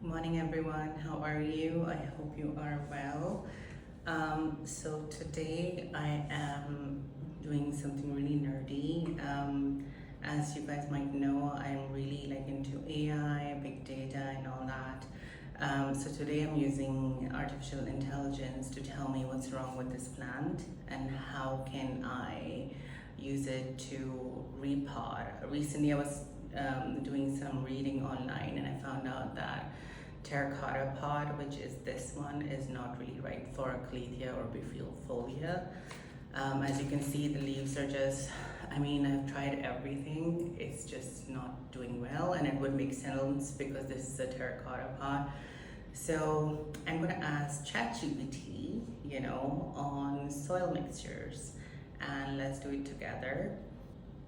Morning everyone, how are you? I hope you are well. So today I am doing something really nerdy. As you guys might know, I'm really into AI, big data and all that. So today I'm using artificial intelligence to tell me what's wrong with this plant and how can I use it to repot. Recently I was doing some reading online and I found out that terracotta pot, which is this one, is not really right for Calathea or bififolia. As you can see, the leaves are just, I've tried everything. It's just not doing well, and it would make sense because this is a terracotta pot. So I'm gonna ask ChatGPT, on soil mixtures, and let's do it together.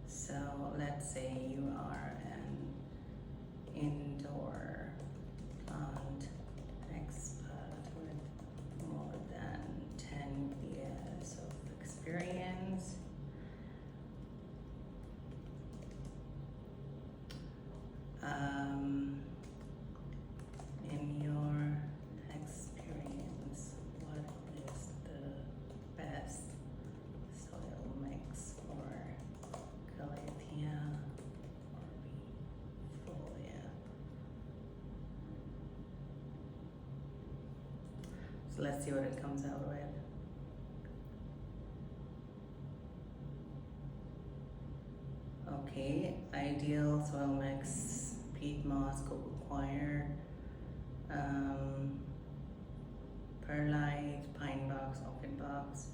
So let's say you are an indoor plant expert with more than 10 years of experience. In your experience, what is the best soil mix for Calathea or bififolia? So let's see what it comes out with. Okay, ideal soil mix, peat moss, cocoa coir, perlite, pine box, orchid box,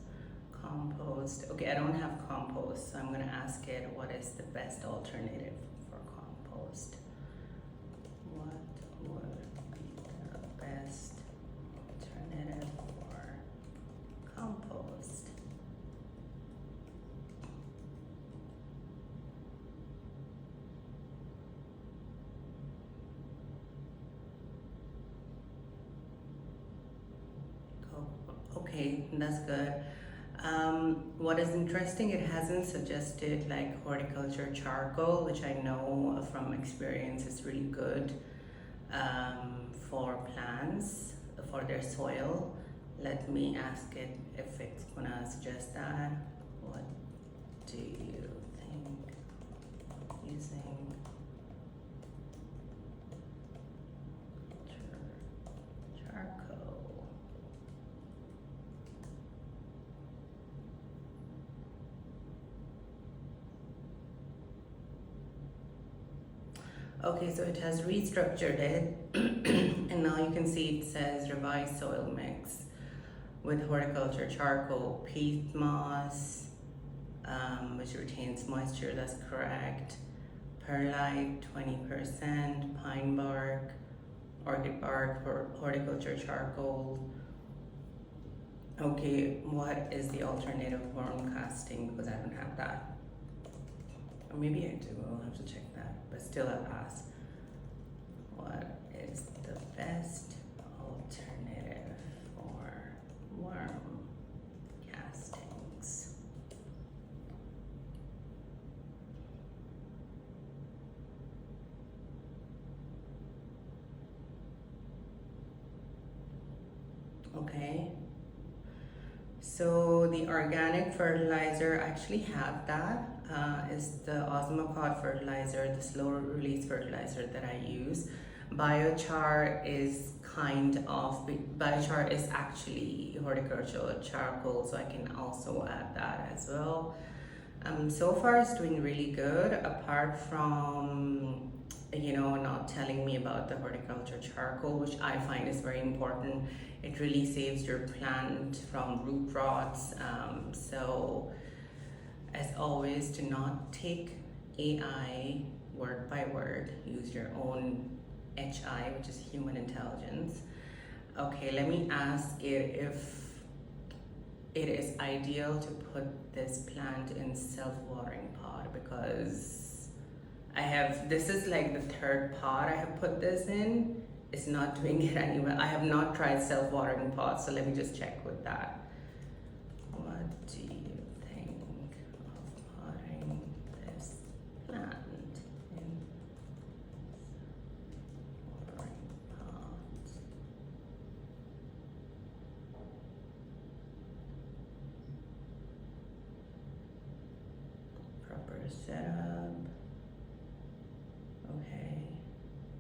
compost. Okay, I don't have compost, so I'm gonna ask it what is the best alternative for compost. What would be the best alternative for compost? Okay, that's good. What is interesting, it hasn't suggested like horticulture charcoal, which I know from experience is really good for plants, for their soil. Let me ask it if it's gonna suggest that. What do you think using charcoal? Okay, so it has restructured it and now you can see it says revised soil mix with horticulture charcoal, peat moss, which retains moisture, that's correct, perlite 20%, pine bark, orchid bark, horticulture charcoal. Okay, what is the alternative worm casting? Because I don't have that. Or maybe I do, I'll have to check that. But still I'll ask, what is the best alternative for worm castings? Okay. So the organic fertilizer, I actually have that. Is the Osmocote fertilizer, the slow release fertilizer that I use. Biochar is biochar is actually horticultural charcoal, so I can also add that as well. So far it's doing really good, apart from not telling me about the horticulture charcoal, which I find is very important. It really saves your plant from root rots. So as always, do not take AI word by word, use your own HI, which is human intelligence. Okay, let me ask it if it is ideal to put this plant in self-watering pot, because this is like the third pot I have put this in. It's not doing it anyway. I have not tried self-watering pots, so let me just check with that. What do you think of potting this plant in self-watering pot? setup. Okay.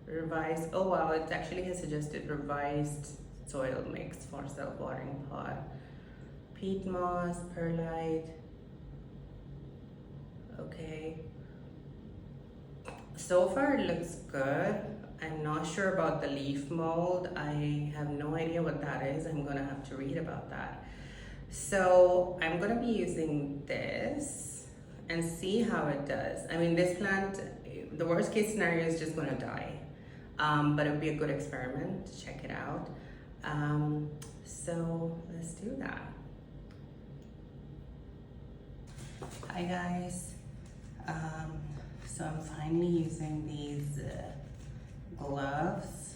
Revised. Oh wow, it actually has suggested revised soil mix for self-watering pot. Peat moss, perlite. Okay. So far it looks good. I'm not sure about the leaf mold. I have no idea what that is. I'm gonna have to read about that. So I'm gonna be using this and see how it does. I mean, this plant, the worst case scenario is just gonna die. But it would be a good experiment to check it out. So let's do that. Hi guys. So I'm finally using these gloves.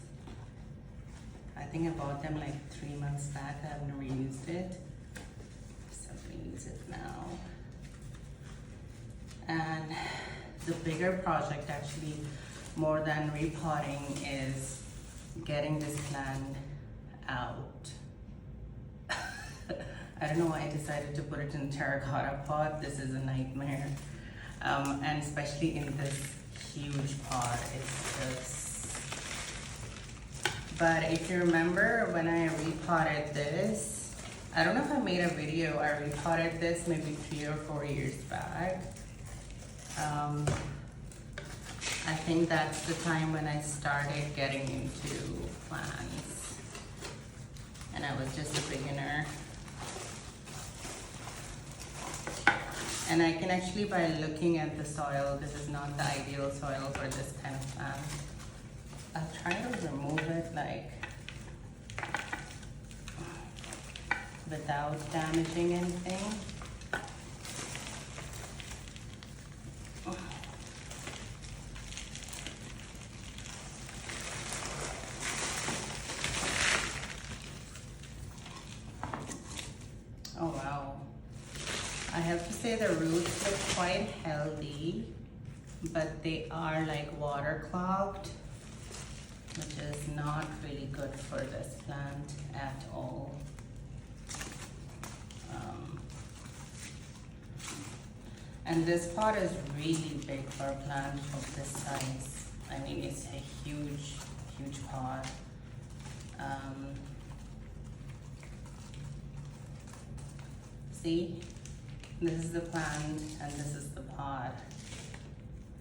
I think I bought them like 3 months back. I've never used it. So I'm gonna use it now. And the bigger project, actually more than repotting, is getting this plant out. I don't know why I decided to put it in terracotta pot. This is a nightmare. And especially in this huge pot, it's just... But if you remember when I repotted this, I don't know if I made a video, I repotted this maybe 3 or 4 years back. I think that's the time when I started getting into plants. And I was just a beginner. And I can actually, by looking at the soil, this is not the ideal soil for this kind of plant. I'll try to remove it like without damaging anything. Oh wow. I have to say the roots look quite healthy, but they are like waterlogged, which is not really good for this plant at all. And this pot is really big for a plant of this size. I mean, it's a huge, huge pot. See? This is the plant and this is the pot.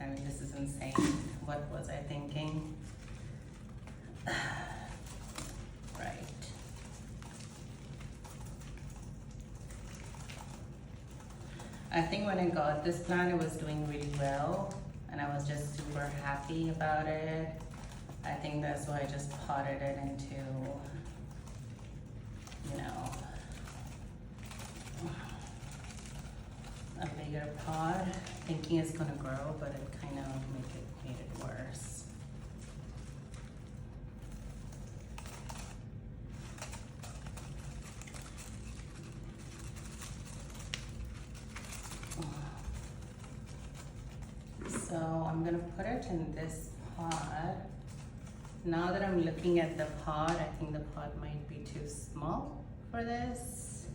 I mean, this is insane. What was I thinking? Right. I think when I got this plant, it was doing really well and I was just super happy about it. I think that's why I just potted it into, you know, a bigger pot, thinking it's gonna grow, but it kind of made it worse. So I'm gonna put it in this pot. Now that I'm looking at the pot, I think the pot might be too small for this.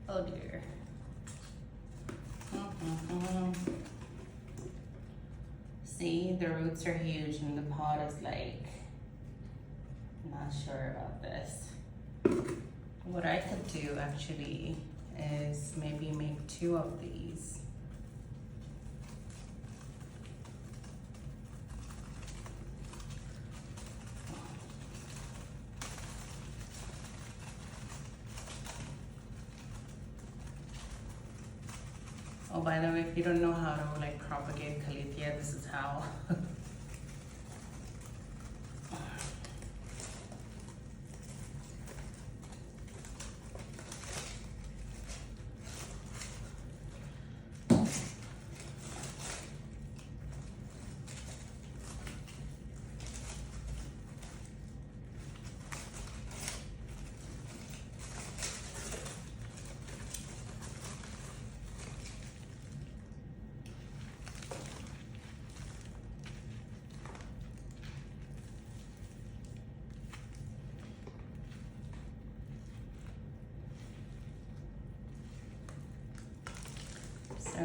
Oh dear. See, the roots are huge and the pot is like, not sure about this. What I could do actually is maybe make 2 of these. Oh, by the way, if you don't know how to like propagate Calathea, this is how.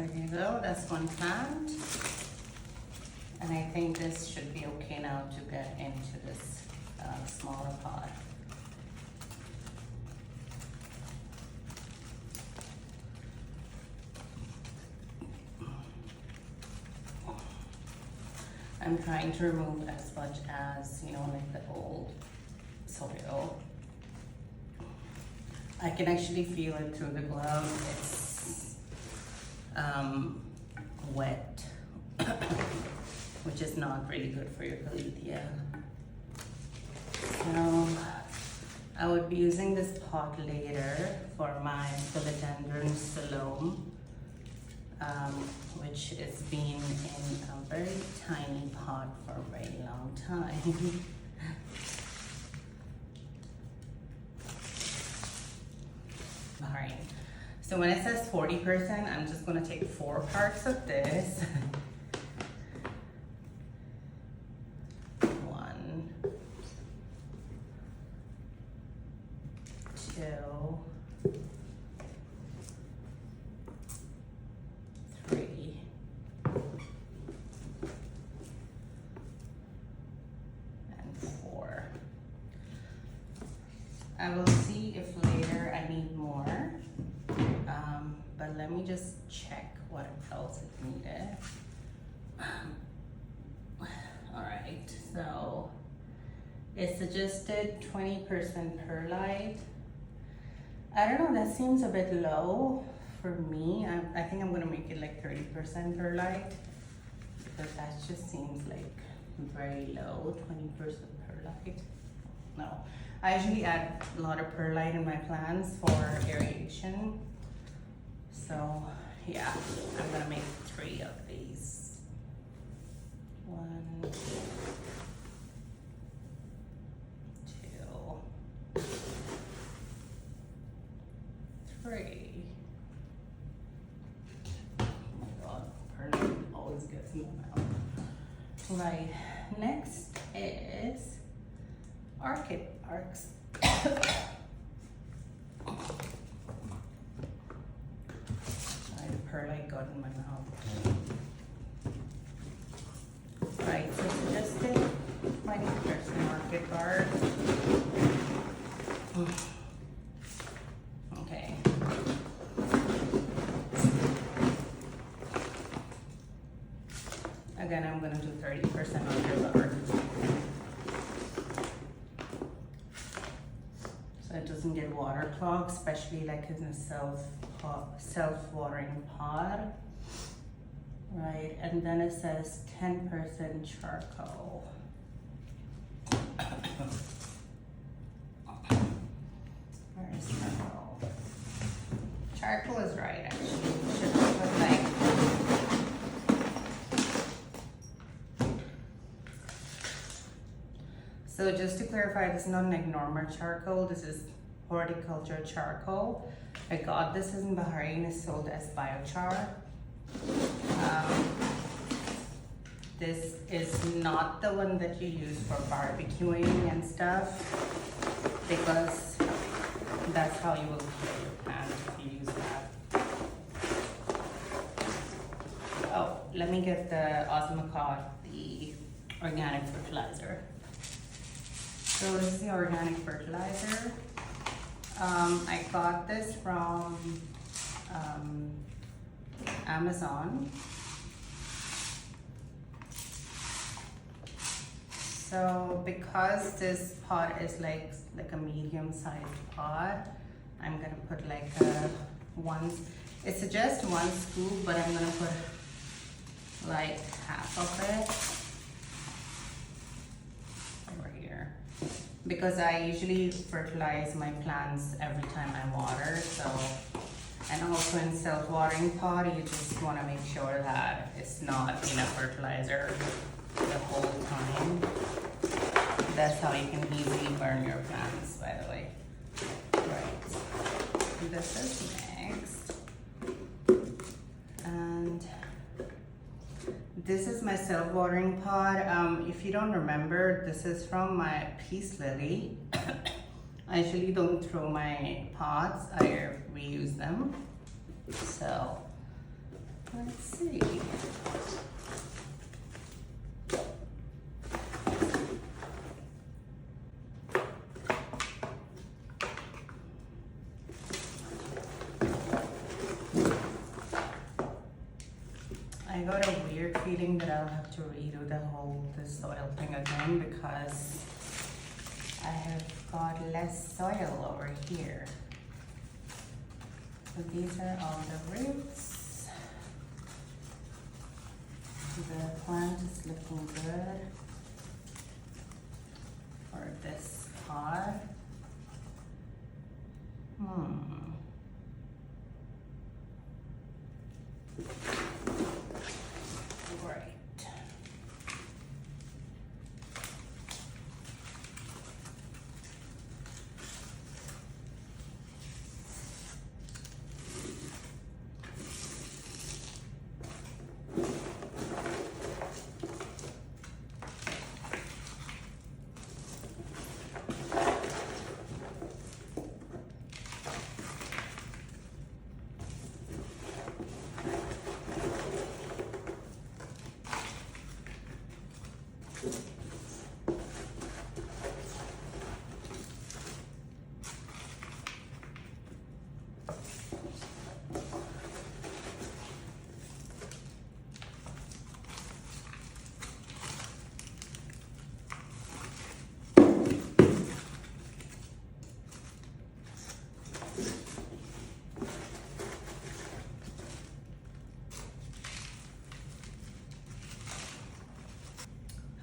there you go, that's one plant. And I think this should be okay now to get into this smaller pot. I'm trying to remove as much as, you know, like the old soil. I can actually feel it through the glove. It's wet, which is not really good for your Calathea. So I would be using this pot later for my philodendron salome, which has been in a very tiny pot for a very long time. Alright, so when it says 40%, I'm just going to take 4 parts of this. 1, 2, 3, and 4. I will see if later I need more, but let me just check what else is needed. Alright, so it suggested 20% perlite. I don't know, that seems a bit low for me. I think I'm gonna make it like 30% perlite, because that just seems like very low, 20% perlite. No, I usually add a lot of perlite in my plants for aeration. So yeah, I'm gonna make 3 of these. 1, 2, 3. Oh my god, perlite always gets in my mouth. Right, next is arcs. Sorry, the perlite got in my mouth. Right, so suggested 20% market guard. Okay. Again, I'm gonna do 30% market guard. It doesn't get waterlogged, especially like in a self-watering pot. Right, and then it says 10% charcoal. Where is charcoal? Charcoal is right, actually. It should put like so just to clarify, this is not like normal charcoal, this is horticulture charcoal. I got this in Bahrain, it's sold as biochar. This is not the one that you use for barbecuing and stuff, because that's how you will kill your plant if you use that. Oh, let me get the Osmocote, the organic fertilizer. So this is the organic fertilizer. I got this from Amazon. So because this pot is like a medium-sized pot, I'm gonna put like it suggests 1 scoop, but I'm gonna put like half of it over here, because I usually fertilize my plants every time I water. So, and also in self-watering pot, you just want to make sure that it's not enough fertilizer the whole time. That's how you can easily burn your plants, by the way. Right, this is next. And this is my self-watering pot. If you don't remember, this is from my peace lily. I usually don't throw my pots, I reuse them. So Let's see. I got a weird feeling that I'll have to redo the soil thing again because I have got less soil over here. So these are all the roots. The plant is looking good for this pot. Right.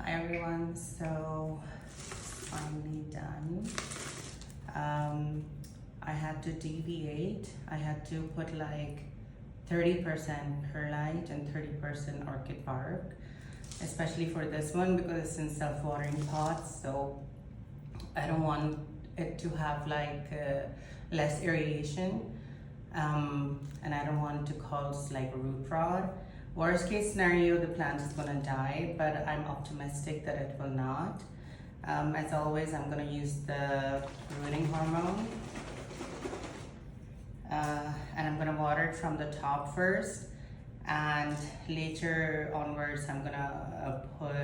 Hi everyone, so finally done. I had to deviate. I had to put like 30% perlite and 30% orchid bark, especially for this one because it's in self-watering pots, so I don't want it to have like less aeration, and I don't want it to cause like root rot. Worst case scenario, the plant is gonna die, but I'm optimistic that it will not. As always, I'm gonna use the rooting hormone. And I'm gonna water it from the top first, and later onwards, I'm gonna put,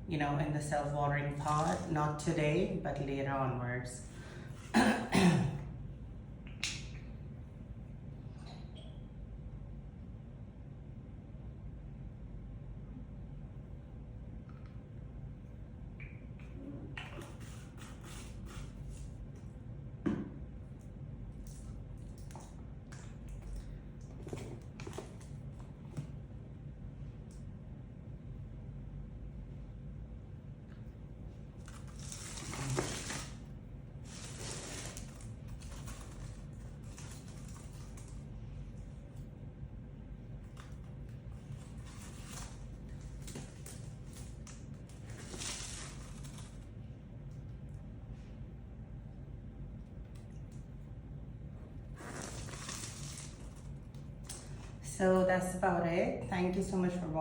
you know, in the self-watering pot, not today, but later onwards. So that's about it. Thank you so much for watching.